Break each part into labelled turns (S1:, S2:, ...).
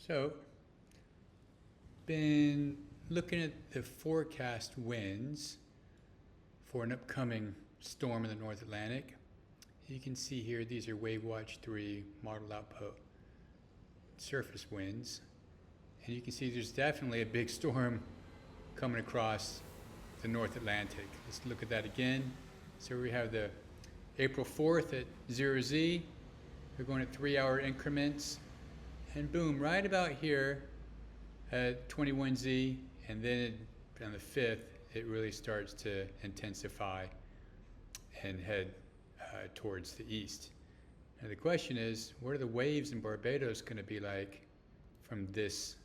S1: So, been looking at the forecast winds for an upcoming storm in the North Atlantic. You can see here these are WaveWatch 3 model output surface winds. And you can see there's definitely a big storm coming across the North Atlantic. Let's look at that again. So we have the April 4th at 0Z. We're going at 3-hour increments. And boom, right about here at 21Z, and then on the 5th, it really starts to intensify and head towards the east. Now the question is, what are the waves in Barbados going to be like from this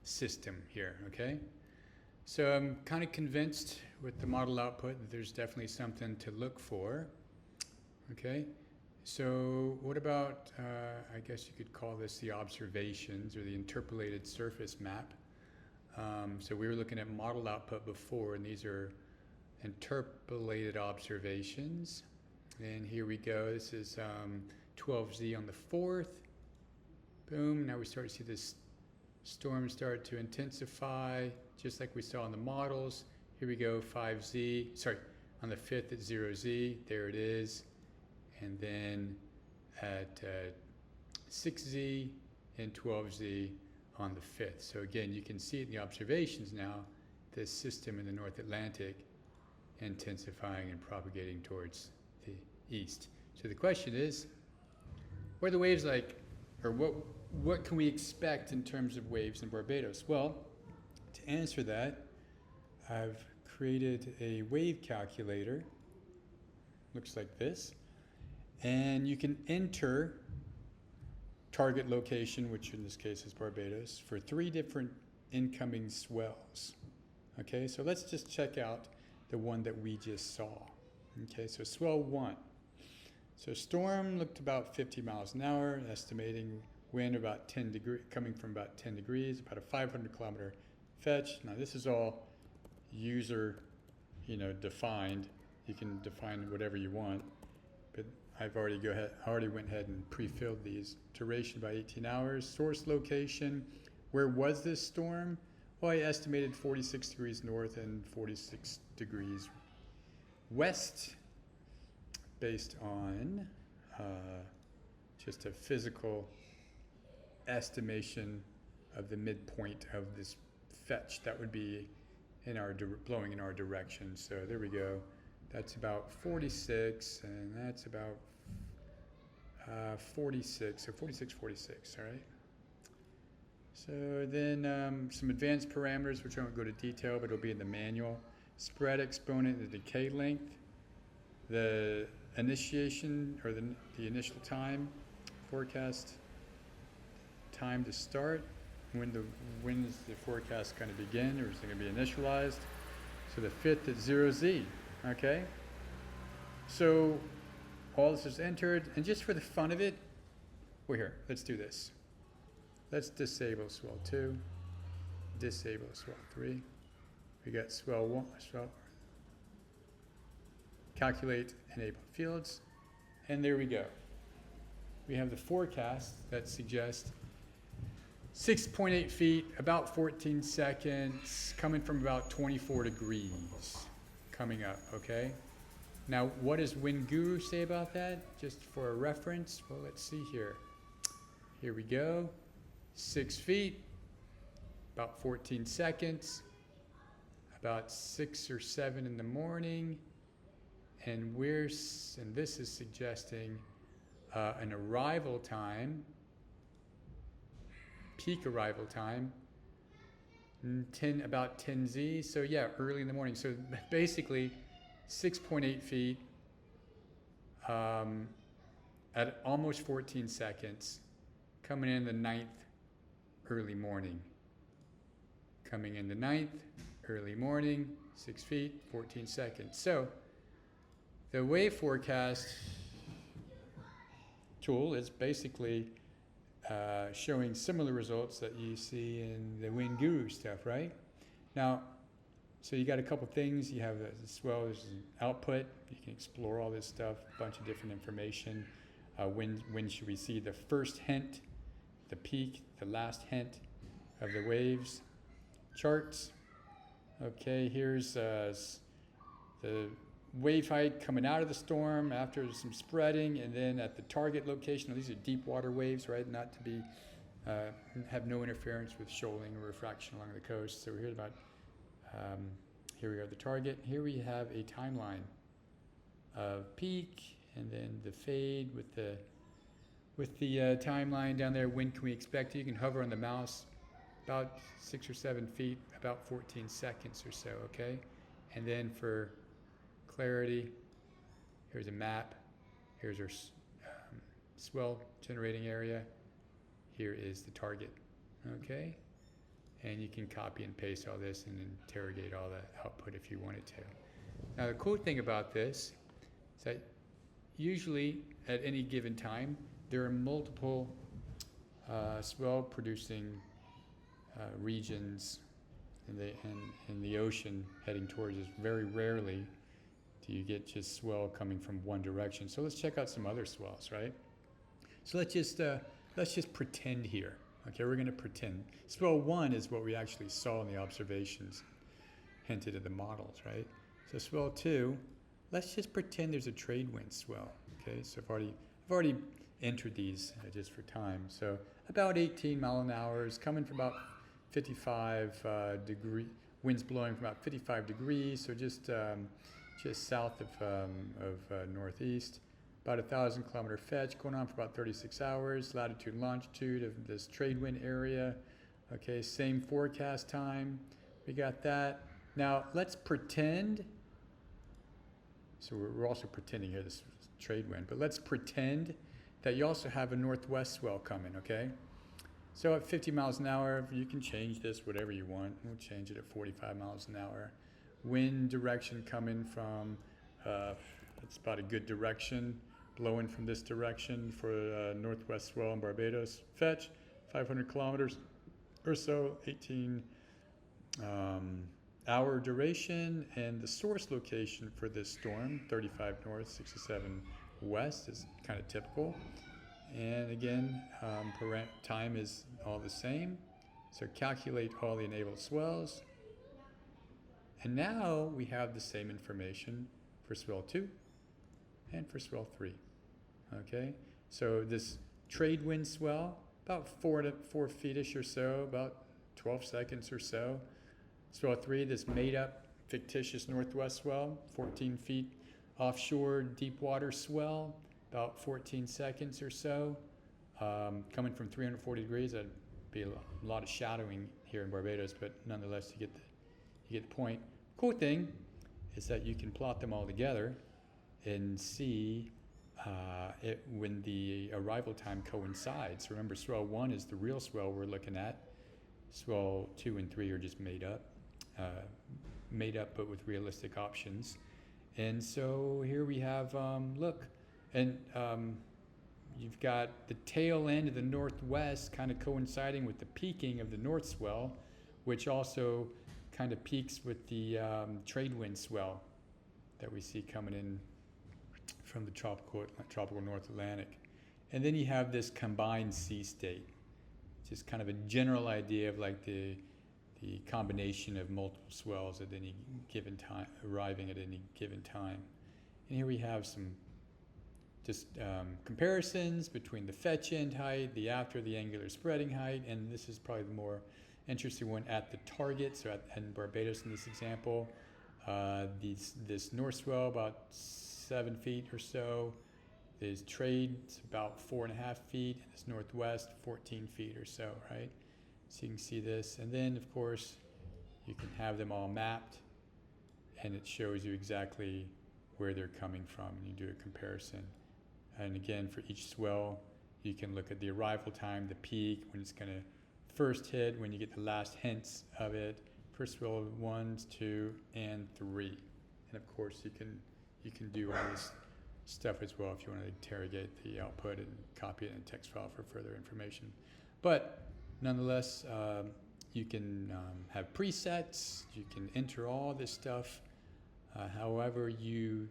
S1: system here, okay? So I'm kind of convinced with the model output that there's definitely something to look for, okay? So what about, I guess you could call this the observations or the interpolated surface map. So we were looking at model output before, and these are interpolated observations. And here we go, this is 12Z on the 4th. Boom, now we start to see this storm start to intensify, just like we saw in the models. Here we go, 5Z, sorry, on the 5th at 0Z, there it is. And then at 6Z and 12Z on the 5th. So again, you can see it in the observations now, this system in the North Atlantic intensifying and propagating towards the east. So the question is, what are the waves like, or what can we expect in terms of waves in Barbados? Well, to answer that, I've created a wave calculator. Looks like this. And you can enter target location, which in this case is Barbados, for 3 different incoming swells. Okay, so let's just check out the one that we just saw. Okay, so swell 1. So storm looked about 50 miles an hour, estimating wind about 10 degrees, coming from about 10 degrees, about a 500 kilometer fetch. Now this is all user, defined. You can define whatever you want, but I've already went ahead and pre-filled these. Duration by 18 hours. Source location. Where was this storm? Well, I estimated 46 degrees north and 46 degrees west, based on just a physical estimation of the midpoint of this fetch that would be blowing in our direction. So there we go. That's about 46, and that's about 46, so 46, 46, all right? So then some advanced parameters, which I won't go to detail, but it'll be in the manual. Spread exponent, the decay length, the initiation, or the initial time, forecast time to start, when is the forecast going to begin, or is it going to be initialized? So the 5th at 0Z. Okay, so all this is entered, and just for the fun of it, let's do this. Let's disable swell 2, disable swell 3. We got swell 1, calculate enable fields, and there we go. We have the forecast that suggests 6.8 feet, about 14 seconds, coming from about 24 degrees. Coming up, okay? Now, what does Wind Guru say about that? Just for a reference, well, let's see here. Here we go. 6 feet, about 14 seconds, about 6 or 7 in the morning, and this is suggesting an arrival time, peak arrival time, about 10Z, so yeah, early in the morning. So basically 6.8 feet at almost 14 seconds, coming in the 9th early morning. Coming in the 9th early morning, 6 feet, 14 seconds. So the wave forecast tool is basically showing similar results that you see in the Wind Guru stuff, right? Now, so you got a couple things. You have as well as an output. You can explore all this stuff, a bunch of different information. When should we see the first hint the peak, the last hint of the waves charts. Okay, here's the wave height coming out of the storm after some spreading, and then at the target location. These are deep water waves, right? Not to be have no interference with shoaling or refraction along the coast. So we're here about here we are at the target. Here we have a timeline of peak, and then the fade with the timeline down there. When can we expect it? You can hover on the mouse about 6 or 7 feet, about 14 seconds or so. Okay, and then for clarity, here's a map. Here's our swell generating area. Here is the target. Okay, and you can copy and paste all this and interrogate all that output if you wanted to. Now the cool thing about this is that usually at any given time there are multiple swell producing regions in the ocean heading towards us. Very rarely do you get just swell coming from one direction. So let's check out some other swells, right? So let's just pretend here. Okay, we're going to pretend. Swell 1 is what we actually saw in the observations, hinted at the models, right? So swell 2, let's just pretend there's a trade wind swell. Okay, so I've already entered these just for time. So about 18 mile an hour is coming from about 55 degree, winds blowing from about 55 degrees, so just south of northeast. About 1,000 kilometer fetch, going on for about 36 hours. Latitude and longitude of this trade wind area. Okay, same forecast time. We got that. Now let's pretend. So we're also pretending here this trade wind, but let's pretend that you also have a northwest swell coming. Okay. So at 50 miles an hour, you can change this whatever you want. We'll change it at 45 miles an hour. Wind direction coming from, it's about a good direction, blowing from this direction for northwest swell in Barbados. Fetch, 500 kilometers or so, 18 hour duration. And the source location for this storm, 35 north, 67 west, is kind of typical. And again, time is all the same. So calculate all the enabled swells. And now we have the same information for swell 2 and for swell 3. Okay, so this trade wind swell, about 4 feet-ish or so, about 12 seconds or so. Swell 3, this made up fictitious northwest swell, 14 feet offshore deep water swell, about 14 seconds or so, coming from 340 degrees. That'd be a lot of shadowing here in Barbados, but nonetheless, you get the point. Cool thing is that you can plot them all together and see when the arrival time coincides. Remember, swell 1 is the real swell we're looking at. Swell 2 and 3 are just made up but with realistic options. And so here we have, look, and you've got the tail end of the northwest kind of coinciding with the peaking of the north swell, which also kind of peaks with the trade wind swell that we see coming in from the tropical North Atlantic. And then you have this combined sea state, just kind of a general idea of like the combination of multiple swells at any given time, arriving at any given time. And here we have some just comparisons between the fetch end height, the after the angular spreading height, and this is probably the more interesting one at the target. So in Barbados in this example, this north swell about 7 feet or so. This trade is about 4.5 feet. And this northwest 14 feet or so, right? So you can see this, and then of course you can have them all mapped, and it shows you exactly where they're coming from, and you do a comparison. And again, for each swell, you can look at the arrival time, the peak, when it's going to first hit, when you get the last hints of it, for swell 1, 2, and 3. And of course, you can do all this stuff as well if you want to interrogate the output and copy it in a text file for further information. But nonetheless, you can have presets, you can enter all this stuff however you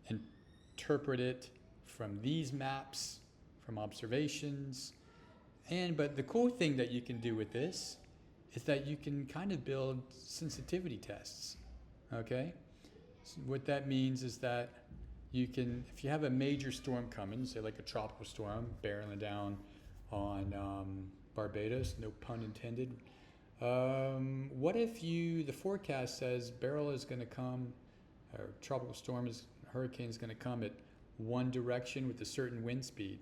S1: interpret it from these maps from observations. But the cool thing that you can do with this is that you can kind of build sensitivity tests, okay? So what that means is that you can, if you have a major storm coming, say like a tropical storm barreling down on Barbados, no pun intended, what if the forecast says Beryl is going to come, or tropical storm hurricane is going to come at one direction with a certain wind speed?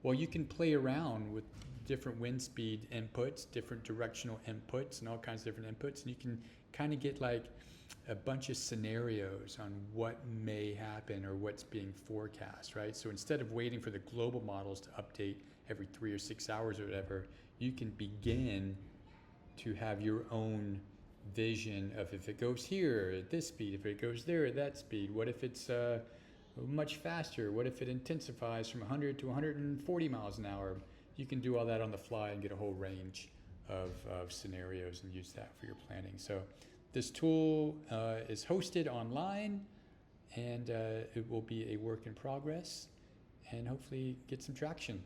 S1: Well, you can play around with different wind speed inputs, different directional inputs, and all kinds of different inputs, and you can kind of get like a bunch of scenarios on what may happen or what's being forecast, right? So instead of waiting for the global models to update every 3 or 6 hours or whatever, you can begin to have your own vision of if it goes here at this speed, if it goes there at that speed, what if it's much faster, what if it intensifies from 100 to 140 miles an hour? You can do all that on the fly and get a whole range of scenarios and use that for your planning. So this tool is hosted online, and it will be a work in progress and hopefully get some traction.